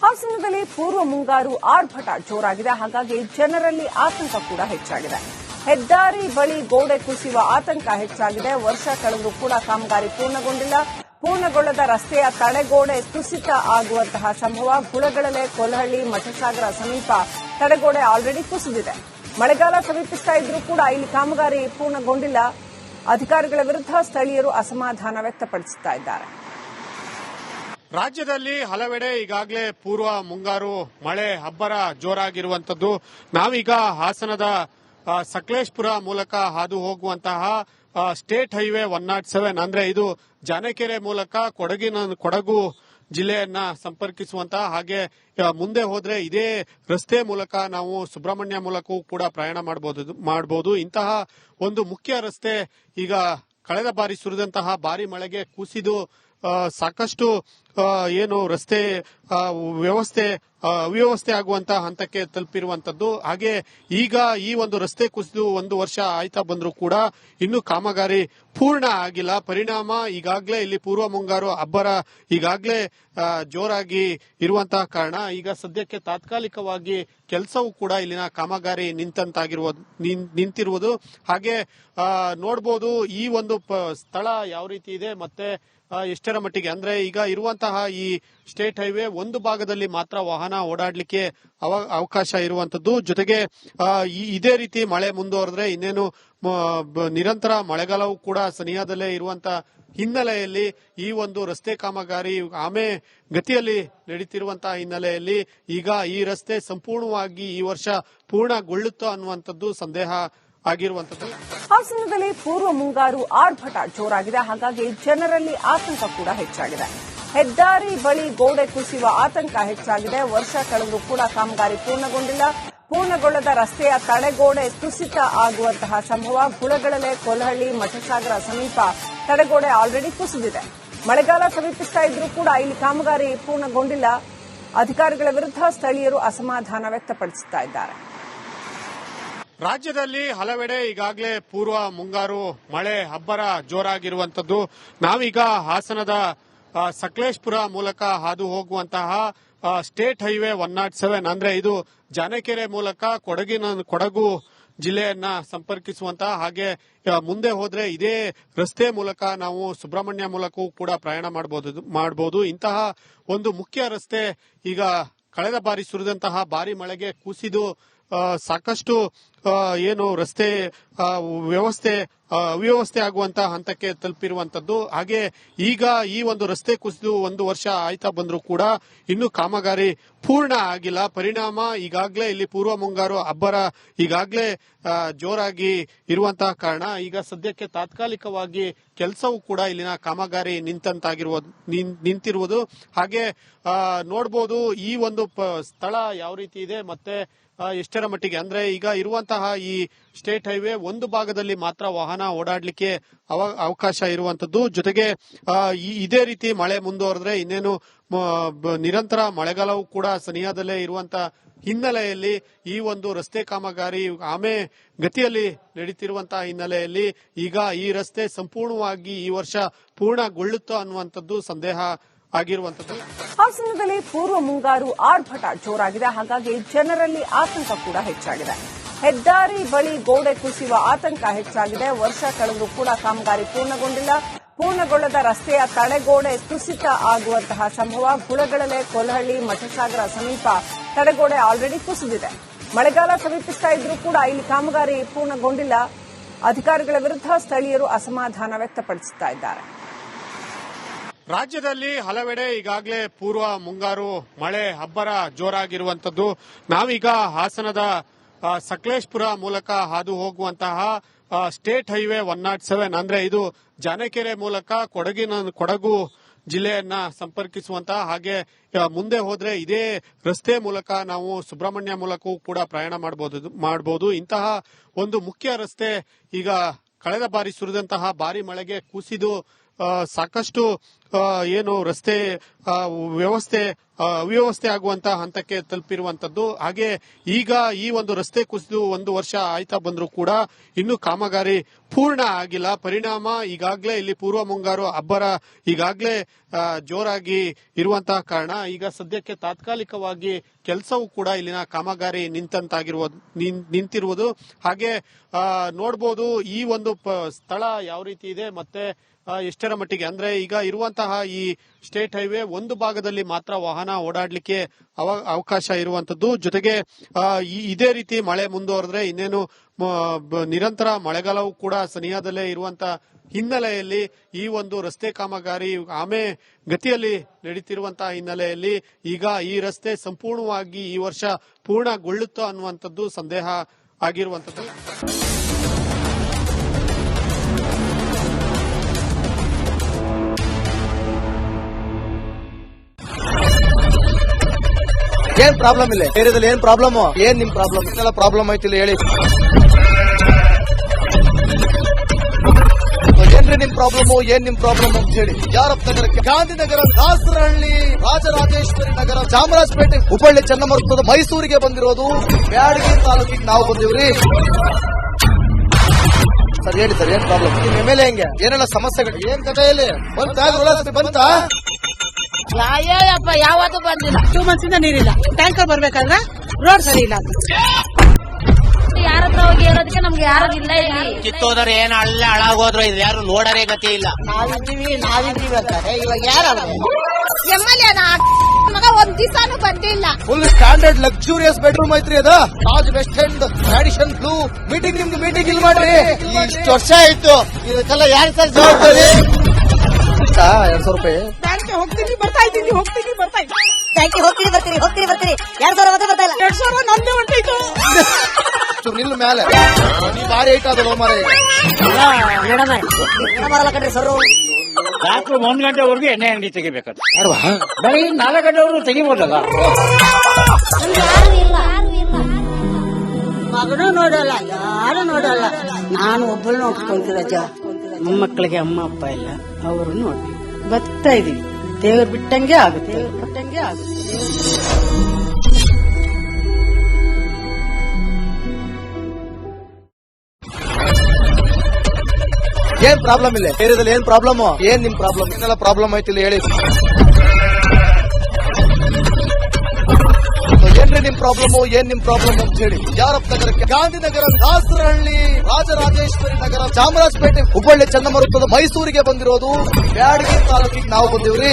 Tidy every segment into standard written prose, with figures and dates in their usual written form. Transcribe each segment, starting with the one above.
ಹಾಸನದಲ್ಲಿ ಪೂರ್ವ ಮುಂಗಾರು ಆರ್ಭಟ ಜೋರಾಗಿದೆ. ಹಾಗಾಗಿ ಜನರಲ್ಲಿ ಆತಂಕ ಕೂಡ ಹೆಚ್ಚಾಗಿದೆ. ಹೆದ್ದಾರಿ ಬಳಿ ಗೋಡೆ ಕುಸಿಯುವ ಆತಂಕ ಹೆಚ್ಚಾಗಿದೆ. ವರ್ಷ ಕಳೆದರೂ ಕೂಡ ಕಾಮಗಾರಿ ಪೂರ್ಣಗೊಂಡಿಲ್ಲ. ಪೂರ್ಣಗೊಳ್ಳದ ರಸ್ತೆಯ ತಡೆಗೋಡೆ ಕುಸಿತ ಆಗುವಂತಹ ಸಂಭವ. ಗುಳಗಡಲೆ, ಕೊಲಹಳ್ಳಿ, ಮಠಸಾಗರ ಸಮೀಪ ತಡೆಗೋಡೆ ಆಲ್ರೆಡಿ ಕುಸಿದಿದೆ. ಮಳೆಗಾಲ ಸಮೀಪಿಸ್ತಾ ಇದ್ರೂ ಕೂಡ ಇಲ್ಲಿ ಕಾಮಗಾರಿ ಪೂರ್ಣಗೊಂಡಿಲ್ಲ. ಅಧಿಕಾರಿಗಳ ವಿರುದ್ಧ ಸ್ಥಳೀಯರು ಅಸಮಾಧಾನ ವ್ಯಕ್ತಪಡಿಸುತ್ತಾ ಇದ್ದಾರೆ. ರಾಜ್ಯದಲ್ಲಿ ಹಲವೆಡೆ ಈಗಾಗಲೇ ಪೂರ್ವ ಮುಂಗಾರು ಮಳೆ ಅಬ್ಬರ ಜೋರಾಗಿರುವಂತದ್ದು. ನಾವೀಗ ಹಾಸನದ ಸಕಲೇಶಪುರ ಮೂಲಕ ಹಾದು ಹೋಗುವಂತಹ ಸ್ಟೇಟ್ ಹೈವೇ 107 ಅಂದ್ರೆ ಇದು ಜಾನಕೆರೆ ಮೂಲಕ ಕೊಡಗು ಜಿಲ್ಲೆಯನ್ನ ಸಂಪರ್ಕಿಸುವಂತಹ, ಹಾಗೆ ಮುಂದೆ ಹೋದ್ರೆ ಇದೇ ರಸ್ತೆ ಮೂಲಕ ನಾವು ಸುಬ್ರಹ್ಮಣ್ಯ ಮೂಲಕವೂ ಕೂಡ ಪ್ರಯಾಣ ಮಾಡಬಹುದು. ಇಂತಹ ಒಂದು ಮುಖ್ಯ ರಸ್ತೆ ಈಗ ಕಳೆದ ಬಾರಿ ಸುರಿದಂತಹ ಭಾರಿ ಮಳೆಗೆ ಕುಸಿದು ಸಾಕಷ್ಟು ಏನು ರಸ್ತೆ ಅವ್ಯವಸ್ಥೆ ಆಗುವಂತಹ ಹಂತಕ್ಕೆ ತಲುಪಿರುವಂತದ್ದು. ಹಾಗೆ ಈಗ ಈ ಒಂದು ರಸ್ತೆ ಕುಸಿದು 1 ವರ್ಷ ಆಯ್ತಾ ಬಂದರೂ ಕೂಡ ಇನ್ನೂ ಕಾಮಗಾರಿ ಪೂರ್ಣ ಆಗಿಲ್ಲ. ಪರಿಣಾಮ ಈಗಾಗಲೇ ಇಲ್ಲಿ ಪೂರ್ವ ಮುಂಗಾರು ಅಬ್ಬರ ಈಗಾಗಲೇ ಜೋರಾಗಿ ಇರುವಂತಹ ಕಾರಣ ಈಗ ಸದ್ಯಕ್ಕೆ ತಾತ್ಕಾಲಿಕವಾಗಿ ಕೆಲಸವೂ ಕೂಡ ಇಲ್ಲಿನ ಕಾಮಗಾರಿ ನಿಂತಿರುವುದು. ಹಾಗೆ ನೋಡಬಹುದು ಈ ಒಂದು ಸ್ಥಳ ಯಾವ ರೀತಿ ಇದೆ ಮತ್ತೆ ಎಷ್ಟರ ಮಟ್ಟಿಗೆ ಅಂದ್ರೆ ಈಗ ಇರುವಂತಹ ಈ ಸ್ಟೇಟ್ ಹೈವೇ ಒಂದು ಭಾಗದಲ್ಲಿ ಮಾತ್ರ ವಾಹನ ಓಡಾಡ್ಲಿಕ್ಕೆ ಅವಕಾಶ ಇರುವಂತದ್ದು. ಜೊತೆಗೆ ಇದೇ ರೀತಿ ಮಳೆ ಮುಂದುವರೆದ್ರೆ ಇನ್ನೇನು ನಿರಂತರ ಮಳೆಗಾಲವೂ ಕೂಡ ಸನಿಹದಲ್ಲೇ ಇರುವಂತಹ ಹಿನ್ನೆಲೆಯಲ್ಲಿ ಈ ಒಂದು ರಸ್ತೆ ಕಾಮಗಾರಿ ಆಮೆ ಗತಿಯಲ್ಲಿ ನಡೀತಿರುವಂತಹ ಹಿನ್ನೆಲೆಯಲ್ಲಿ ಈಗ ಈ ರಸ್ತೆ ಸಂಪೂರ್ಣವಾಗಿ ಈ ವರ್ಷ ಪೂರ್ಣಗೊಳ್ಳುತ್ತಾ ಅನ್ನುವಂಥದ್ದು ಸಂದೇಹ ಆಗಿರುವಂತದ್ದು. ಹಾಸನದಲ್ಲಿ ಪೂರ್ವ ಮುಂಗಾರು ಆರ್ಭಟ ಜೋರಾಗಿದೆ. ಹಾಗಾಗಿ ಜನರಲ್ಲಿ ಆತಂಕ ಕೂಡ ಹೆಚ್ಚಾಗಿದೆ. ಹೆದ್ದಾರಿ ಬಳಿ ಗೋಡೆ ಕುಸಿಯುವ ಆತಂಕ ಹೆಚ್ಚಾಗಿದೆ. ವರ್ಷ ಕಳೆದರೂ ಕೂಡ ಕಾಮಗಾರಿ ಪೂರ್ಣಗೊಂಡಿಲ್ಲ. ಪೂರ್ಣಗೊಳ್ಳದ ರಸ್ತೆಯ ತಡೆಗೋಡೆ ಕುಸಿತ ಆಗುವಂತಹ ಸಂಭವ. ಗುಳಗಡಲೆ, ಕೊಲಹಳ್ಳಿ, ಮಠಸಾಗರ ಸಮೀಪ ತಡೆಗೋಡೆ ಆಲ್ರೆಡಿ ಕುಸಿದಿದೆ. ಮಳೆಗಾಲ ಸಮೀಪಿಸ್ತಾ ಇದ್ರೂ ಕೂಡ ಇಲ್ಲಿ ಕಾಮಗಾರಿ ಪೂರ್ಣಗೊಂಡಿಲ್ಲ. ಅಧಿಕಾರಿಗಳ ವಿರುದ್ಧ ಸ್ಥಳೀಯರು ಅಸಮಾಧಾನ ವ್ಯಕ್ತಪಡಿಸುತ್ತಾ ಇದ್ದಾರೆ. ರಾಜ್ಯದಲ್ಲಿ ಹಲವೆಡೆ ಈಗಾಗಲೇ ಪೂರ್ವ ಮುಂಗಾರು ಮಳೆ ಅಬ್ಬರ ಜೋರಾಗಿರುವಂತದ್ದು. ನಾವೀಗ ಹಾಸನದ ಸಕಲೇಶಪುರ ಮೂಲಕ ಹಾದು ಹೋಗುವಂತಹ ಸ್ಟೇಟ್ ಹೈವೇ 107 ಅಂದ್ರೆ ಇದು ಜಾನಕೆರೆ ಮೂಲಕ ಕೊಡಗು ಜಿಲ್ಲೆಯನ್ನ ಸಂಪರ್ಕಿಸುವಂತಹ, ಹಾಗೆ ಮುಂದೆ ಹೋದ್ರೆ ಇದೇ ರಸ್ತೆ ಮೂಲಕ ನಾವು ಸುಬ್ರಹ್ಮಣ್ಯ ಮೂಲಕವೂ ಕೂಡ ಪ್ರಯಾಣ ಮಾಡಬಹುದು. ಇಂತಹ ಒಂದು ಮುಖ್ಯ ರಸ್ತೆ ಈಗ ಕಳೆದ ಬಾರಿ ಸುರಿದಂತಹ ಭಾರಿ ಮಳೆಗೆ ಕುಸಿದು ಸಾಕಷ್ಟು ಏನು ರಸ್ತೆ ಅವ್ಯವಸ್ಥೆ ಆಗುವಂತಹ ಹಂತಕ್ಕೆ ತಲುಪಿರುವಂತದ್ದು. ಹಾಗೆ ಈಗ ಈ ಒಂದು ರಸ್ತೆ ಕುಸಿದು 1 ವರ್ಷ ಆಯ್ತಾ ಬಂದರೂ ಕೂಡ ಇನ್ನೂ ಕಾಮಗಾರಿ ಪೂರ್ಣ ಆಗಿಲ್ಲ. ಪರಿಣಾಮ ಈಗಾಗಲೇ ಇಲ್ಲಿ ಪೂರ್ವ ಮುಂಗಾರು ಅಬ್ಬರ ಈಗಾಗಲೇ ಜೋರಾಗಿ ಇರುವಂತಹ ಕಾರಣ ಈಗ ಸದ್ಯಕ್ಕೆ ತಾತ್ಕಾಲಿಕವಾಗಿ ಕೆಲಸವೂ ಕೂಡ ಇಲ್ಲಿನ ಕಾಮಗಾರಿ ನಿಂತಿರುವುದು. ಹಾಗೆ ನೋಡಬಹುದು ಈ ಒಂದು ಸ್ಥಳ ಯಾವ ರೀತಿ ಇದೆ ಮತ್ತೆ ಎಷ್ಟರ ಮಟ್ಟಿಗೆ ಅಂದ್ರೆ ಈಗ ಇರುವಂತಹ ಈ ಸ್ಟೇಟ್ ಹೈವೇ ಒಂದು ಭಾಗದಲ್ಲಿ ಮಾತ್ರ ವಾಹನ ಓಡಾಡ್ಲಿಕ್ಕೆ ಅವಕಾಶ ಇರುವಂತದ್ದು. ಜೊತೆಗೆ ಇದೇ ರೀತಿ ಮಳೆ ಮುಂದುವರೆದ್ರೆ ಇನ್ನೇನು ನಿರಂತರ ಮಳೆಗಾಲವೂ ಕೂಡ ಸನಿಹದಲ್ಲೇ ಇರುವಂತಹ ಹಿನ್ನೆಲೆಯಲ್ಲಿ ಈ ಒಂದು ರಸ್ತೆ ಕಾಮಗಾರಿ ಆಮೆ ಗತಿಯಲ್ಲಿ ನಡೀತಿರುವಂತಹ ಹಿನ್ನೆಲೆಯಲ್ಲಿ ಈಗ ಈ ರಸ್ತೆ ಸಂಪೂರ್ಣವಾಗಿ ಈ ವರ್ಷ ಪೂರ್ಣಗೊಳ್ಳುತ್ತಾ ಅನ್ನುವಂಥದ್ದು ಸಂದೇಹ ಆಗಿರುವಂತದ್ದು. ಹಾಸನದಲ್ಲಿ ಪೂರ್ವ ಮುಂಗಾರು ಆರ್ಭಟ ಜೋರಾಗಿದೆ. ಹಾಗಾಗಿ ಜನರಲ್ಲಿ ಆತಂಕ ಕೂಡ ಹೆಚ್ಚಾಗಿದೆ. ಹೆದ್ದಾರಿ ಬಳಿ ಗೋಡೆ ಕುಸಿಯುವ ಆತಂಕ ಹೆಚ್ಚಾಗಿದೆ. ವರ್ಷ ಕಳೆದರೂ ಕೂಡ ಕಾಮಗಾರಿ ಪೂರ್ಣಗೊಂಡಿಲ್ಲ. ಪೂರ್ಣಗೊಳ್ಳದ ರಸ್ತೆಯ ತಡೆಗೋಡೆ ಕುಸಿತ ಆಗುವಂತಹ ಸಂಭವ. ಗುಳಗಡಲೆ, ಕೊಲಹಳ್ಳಿ, ಮಠಸಾಗರ ಸಮೀಪ ತಡೆಗೋಡೆ ಆಲ್ರೆಡಿ ಕುಸಿದಿದೆ. ಮಳೆಗಾಲ ಸಮೀಪಿಸ್ತಾ ಇದ್ರೂ ಕೂಡ ಇಲ್ಲಿ ಕಾಮಗಾರಿ ಪೂರ್ಣಗೊಂಡಿಲ್ಲ. ಅಧಿಕಾರಿಗಳ ವಿರುದ್ಧ ಸ್ಥಳೀಯರು ಅಸಮಾಧಾನ ವ್ಯಕ್ತಪಡಿಸುತ್ತಾ ಇದ್ದಾರೆ. ರಾಜ್ಯದಲ್ಲಿ ಹಲವೆಡೆ ಈಗಾಗಲೇ ಪೂರ್ವ ಮುಂಗಾರು ಮಳೆ ಅಬ್ಬರ ಜೋರಾಗಿರುವಂತದ್ದು. ನಾವೀಗ ಹಾಸನದ ಸಕಲೇಶಪುರ ಮೂಲಕ ಹಾದು ಹೋಗುವಂತಹ ಸ್ಟೇಟ್ ಹೈವೇ 107 ಅಂದ್ರೆ ಇದು ಜಾನಕೆರೆ ಮೂಲಕ ಕೊಡಗು ಜಿಲ್ಲೆಯನ್ನ ಸಂಪರ್ಕಿಸುವಂತಹ, ಹಾಗೆ ಮುಂದೆ ಹೋದ್ರೆ ಇದೇ ರಸ್ತೆ ಮೂಲಕ ನಾವು ಸುಬ್ರಹ್ಮಣ್ಯ ಮೂಲಕವೂ ಕೂಡ ಪ್ರಯಾಣ ಮಾಡಬಹುದು. ಇಂತಹ ಒಂದು ಮುಖ್ಯ ರಸ್ತೆ ಈಗ ಕಳೆದ ಬಾರಿ ಸುರಿದಂತಹ ಭಾರಿ ಮಳೆಗೆ ಕುಸಿದು ಸಾಕಷ್ಟು ಏನು ರಸ್ತೆ ಅವ್ಯವಸ್ಥೆ ಆಗುವಂತಹ ಹಂತಕ್ಕೆ ತಲುಪಿರುವಂತದ್ದು. ಹಾಗೆ ಈಗ ಈ ಒಂದು ರಸ್ತೆ ಕುಸಿದು 1 ವರ್ಷ ಆಯ್ತಾ ಬಂದರೂ ಕೂಡ ಇನ್ನು ಕಾಮಗಾರಿ ಪೂರ್ಣ ಆಗಿಲ್ಲ. ಪರಿಣಾಮ ಈಗಾಗಲೇ ಇಲ್ಲಿ ಪೂರ್ವ ಮುಂಗಾರು ಅಬ್ಬರ ಈಗಾಗಲೇ ಜೋರಾಗಿ ಇರುವಂತಹ ಕಾರಣ ಈಗ ಸದ್ಯಕ್ಕೆ ತಾತ್ಕಾಲಿಕವಾಗಿ ಕೆಲಸವೂ ಕೂಡ ಇಲ್ಲಿನ ಕಾಮಗಾರಿ ನಿಂತಿರುವುದು. ಹಾಗೆ ನೋಡಬಹುದು ಈ ಒಂದು ಸ್ಥಳ ಯಾವ ರೀತಿ ಇದೆ ಮತ್ತೆ ಎಷ್ಟರ ಮಟ್ಟಿಗೆ ಅಂದ್ರೆ ಈಗ ಇರುವಂತಹ ಈ ಸ್ಟೇಟ್ ಹೈವೇ ಒಂದು ಭಾಗದಲ್ಲಿ ಮಾತ್ರ ವಾಹನ ಓಡಾಡ್ಲಿಕ್ಕೆ ಅವಕಾಶ ಇರುವಂತದ್ದು. ಜೊತೆಗೆ ಇದೇ ರೀತಿ ಮಳೆ ಮುಂದುವರೆದ್ರೆ ಇನ್ನೇನು ನಿರಂತರ ಮಳೆಗಾಲವೂ ಕೂಡ ಸನಿಹದಲ್ಲೇ ಇರುವಂತ ಹಿನ್ನೆಲೆಯಲ್ಲಿ ಈ ಒಂದು ರಸ್ತೆ ಕಾಮಗಾರಿ ಆಮೆ ಗತಿಯಲ್ಲಿ ನಡೀತಿರುವಂತಹ ಹಿನ್ನೆಲೆಯಲ್ಲಿ ಈಗ ಈ ರಸ್ತೆ ಸಂಪೂರ್ಣವಾಗಿ ಈ ವರ್ಷ ಪೂರ್ಣಗೊಳ್ಳುತ್ತಾ ಅನ್ನುವಂಥದ್ದು ಸಂದೇಹ ಆಗಿರುವಂತದ್ದು. ಏನ್ ಪ್ರಾಬ್ಲಮ್ ಇಲ್ಲ ಏರಿಯಾದಲ್ಲಿ? ಏನ್ ಪ್ರಾಬ್ಲಮ್? ಏನ್ ನಿಮ್ ಪ್ರಾಬ್ಲಮ್? ಇದೆಲ್ಲ ಪ್ರಾಬ್ಲಮ್ ಆಯ್ತಿಲ್ಲ ಹೇಳಿ. ಏನ್ರಿ ನಿಮ್ ಪ್ರಾಬ್ಲಮ್? ಏನ್ ನಿಮ್ ಪ್ರಾಬ್ಲಮ್ ಅಂತ ಹೇಳಿ. ಯಾರಪ್ಪ ನಗರಕ್ಕೆ? ಗಾಂಧಿನಗರ, ದಾಸರಹಳ್ಳಿ, ರಾಜರಾಜೇಶ್ವರಿ ನಗರ, ಚಾಮರಾಜಪೇಟೆ, ಹುಬ್ಬಳ್ಳಿ, ಚನ್ನಮರುತ್ತದ, ಮೈಸೂರಿಗೆ ಬಂದಿರೋದು. ಬ್ಯಾಡಗಿ ತಾಲೂಕಿಗೆ ನಾವು ಬಂದಿವ್ರಿ. ಸರ್ ಹೇಳಿ ಸರ್, ಏನ್ ಪ್ರಾಬ್ಲಮ್? ನಿಮ್ ಎಮ್ಎಲ್ಎ ಹೆಂಗೆ? ಏನೆಲ್ಲ ಸಮಸ್ಯೆಗಳು? ಏನ್ ಕಥೆ ಇಲ್ಲಿ? ಬಂತ ಅಯ್ಯಪ್ಪ ಯಾವತ್ತೂ ಬಂದಿಲ್ಲ. 2 months ಇಂದ ನೀರಿಲ್ಲ. ಟ್ಯಾಂಕರ್ ಬರ್ಬೇಕಾದ್ರೆ ರೋಡ್ ಸರಿ ಇಲ್ಲ ಅಂತ ಯಾರ ಹತ್ರ ಹೋಗಿ ಹೇಳೋದಕ್ಕೆ ನಮ್ಗೆ ಯಾರು ಇಲ್ಲ. ಇಲ್ಲಿ ಕಿತ್ತೋದ್ರೆ ಏನ್ ಅಲ್ಲ ಹಾಳಾಗೋದ್ರು ಇದು ಯಾರು ನೋಡರೇ ಗತಿ ಇಲ್ಲ. ನಾವಿದ್ದೀವಿ ಅಂತಾರೆ ಇವಾಗ ಯಾರು ಎಮ್ಎಲ್ಎ ಮಗ ಒಂದ್ ದಿವಸನೂ ಬಂದಿಲ್ಲ. ಫುಲ್ ಸ್ಟ್ಯಾಂಡರ್ಡ್ ಲಕ್ಸುರಿಯಸ್ ಬೆಡ್ರೂಮ್ ಐತ್ರಿ ಅದ. Taj West End, Radisson Blu. ನಿಮ್ದು ಮೀಟಿಂಗ್ ಇಲ್ಲಿ ಮಾಡ್ರಿ. ಇಷ್ಟು ವರ್ಷ ಆಯ್ತು. ಇದಕ್ಕೆಲ್ಲ ಯಾರು ಸರ್ ಜವಾಬ್ದಾರಿ? 200 ರೂಪಾಯಿ ಹೋಗ್ತೀನಿ ಬರ್ತಾ ಇದ್ದೀನಿ. ಟ್ಯಾಂಕಿ ಹೋಗ್ತೀರಿ ಬರ್ತೀರಿ 2000 ಮತ್ತೆ ಬರ್ತಾ ಇಲ್ಲ. 2000 ನಂದೇ ಹೊಂಟೈತು. ನಿಲ್ಲು ಮೇಲೆ ಭಾರಿ ಐಟ್ ಅದಲ್ಲ ಮಾರೇ. ಬರಲ್ಲ ಕಣ್ರಿ ಸರ್. ರಾತ್ರಿ 1 ಗಂಟೆವರೆಗೂ ಎಣ್ಣೆ ಅಂಗಡಿ ತೆಗಿಬೇಕಾದ್ರೆ ಬೆಳಗ್ಗೆ 4 ಗಂಟೆವರೆಗೂ ತೆಗಿಬೋದಲ್ಲ. ಮಗನೂ ನೋಡಲ್ಲ, ಯಾರು ನೋಡಲ್ಲ. ನಾನು ಒಬ್ಬಳು ನೋಡ್ಕೊಂತೀರಜ್ಜ. ಮೊಮ್ಮಕ್ಕಳಿಗೆ ಅಮ್ಮ ಅಪ್ಪ ಇಲ್ಲ, ಅವರು ನೋಡಿ ಬರ್ತಾ ಇದೀವಿ. ದೇವ್ರು ಬಿಟ್ಟಂಗೆ ಆಗುತ್ತೆ. ಏನ್ ಪ್ರಾಬ್ಲಮ್ ಇಲ್ಲ ಏರಿಯಾದಲ್ಲಿ? ಏನ್ ಪ್ರಾಬ್ಲಮ್? ಏನ್ ನಿಮ್ ಪ್ರಾಬ್ಲಮ್? ಇದೆಲ್ಲ ಪ್ರಾಬ್ಲಮ್ ಆಯ್ತಿಲ್ಲ ಹೇಳಿ. ಏನ್ರಿ ನಿಮ್ ಪ್ರಾಬ್ಲಮ್? ಏನ್ ನಿಮ್ ಪ್ರಾಬ್ಲಮ್ ಅಂತ ಹೇಳಿ. ಯಾರಪ್ಪ ನಗರಕ್ಕೆ? ಗಾಂಧಿನಗರ, ದಾಸರಹಳ್ಳಿ, ರಾಜರಾಜೇಶ್ವರಿ ನಗರ, ಚಾಮರಾಜಪೇಟೆ, ಹುಬ್ಬಳ್ಳಿ, ಚನ್ನಮರುತ್ತದ, ಮೈಸೂರಿಗೆ ಬಂದಿರೋದು. ಬ್ಯಾಡಗಿ ತಾಲೂಕಿಗೆ ನಾವು ಬಂದಿವ್ರಿ.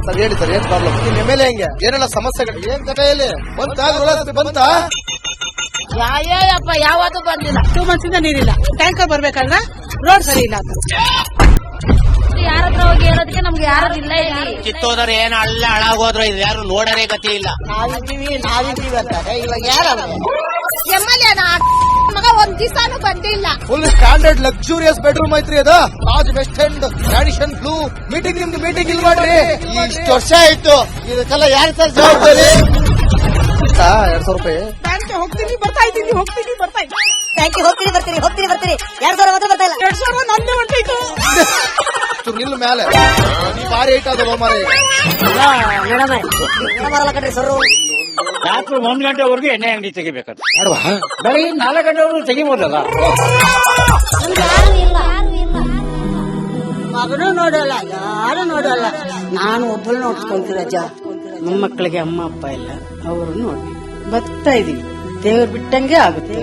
ಸರ್ ಹೇಳಿ ಸರ್, ಏನ್ ಪ್ರಾಬ್ಲಮ್? ನಿಮ್ ಎಮ್ಎಲ್ಎ ಹೆಂಗೆ? ಏನೆಲ್ಲ ಸಮಸ್ಯೆಗಳು? ಏನ್ ಕಥೆ ಇಲ್ಲಿ? ಬಂತ ಅಯ್ಯಪ್ಪ ಯಾವತ್ತೂ ಬಂದಿಲ್ಲ. 2 months ಇಂದ ನೀರಿಲ್ಲ. ಟ್ಯಾಂಕರ್ ಬರ್ಬೇಕಾದ್ರೆ ರೋಡ್ ಸರಿ ಇಲ್ಲ ಅಂತ ಯಾರ ಹತ್ರ ಹೋಗಿ ಹೇಳೋದಕ್ಕೆ ನಮ್ಗೆ ಯಾರು ಇಲ್ಲ. ಇಲ್ಲಿ ಕಿತ್ತೋದ್ರೆ ಏನ್ ಅಲ್ಲ ಹಾಳಾಗೋದ್ರು ಇದು ಯಾರು ನೋಡರೇ ಗತಿ ಇಲ್ಲ. ನಾವಿದ್ದೀವಿ ಅಂತಾರೆ ಇವಾಗ ಯಾರು ಎಮ್ಎಲ್ಎ ಮಗ ಒಂದ್ ದಿವಸನೂ ಬಂದಿಲ್ಲ. ಫುಲ್ ಸ್ಟ್ಯಾಂಡರ್ಡ್ ಲಕ್ಸುರಿಯಸ್ ಬೆಡ್ರೂಮ್ ಐತ್ರಿ ಅದ. Taj West End, Radisson Blu. ನಿಮ್ದು ಮೀಟಿಂಗ್ ಇಲ್ಲಿ ಮಾಡ್ರಿ. ಇಷ್ಟು ವರ್ಷ ಆಯ್ತು. ಇದಕ್ಕೆಲ್ಲ ಯಾರು ಸರ್ ಜವಾಬ್ದಾರಿ? 200 ರೂಪಾಯಿ ಹೋಗ್ತೀನಿ ಬರ್ತಾ ಇದ್ದೀನಿ. ಟ್ಯಾಂಕಿ ಹೋಗ್ತೀರಿ ಬರ್ತೀರಿ 2000 ಮತ್ತೆ ಬರ್ತಾ ಇಲ್ಲ. 2000 ನಂದೇ ಹೊಂಟೈತು. ನಿಲ್ಲು ಮೇಲೆ ಭಾರಿ ಐಟ್ ಅದಲ್ಲ ಮಾರೇ. ಬರಲ್ಲ ಕಣ್ರಿ ಸರ್. ರಾತ್ರಿ 1 ಗಂಟೆವರೆಗೂ ಎಣ್ಣೆ ಅಂಗಡಿ ತೆಗಿಬೇಕಾದ್ರೆ ಬೆಳಗ್ಗೆ 4 ಗಂಟೆವರೆಗೂ ತೆಗಿಬೋದಲ್ಲ. ಮಗನೂ ನೋಡಲ್ಲ, ಯಾರು ನೋಡಲ್ಲ. ನಾನು ಒಬ್ಬಳು ನೋಡ್ಕೊಂತೀರಜ್ಜ. ಮೊಮ್ಮಕ್ಕಳಿಗೆ ಅಮ್ಮ ಅಪ್ಪ ಇಲ್ಲ, ಅವರು ನೋಡಿ ಬರ್ತಾ ಇದೀವಿ. ದೇವ್ರು ಬಿಟ್ಟಂಗೆ ಆಗುತ್ತೆ.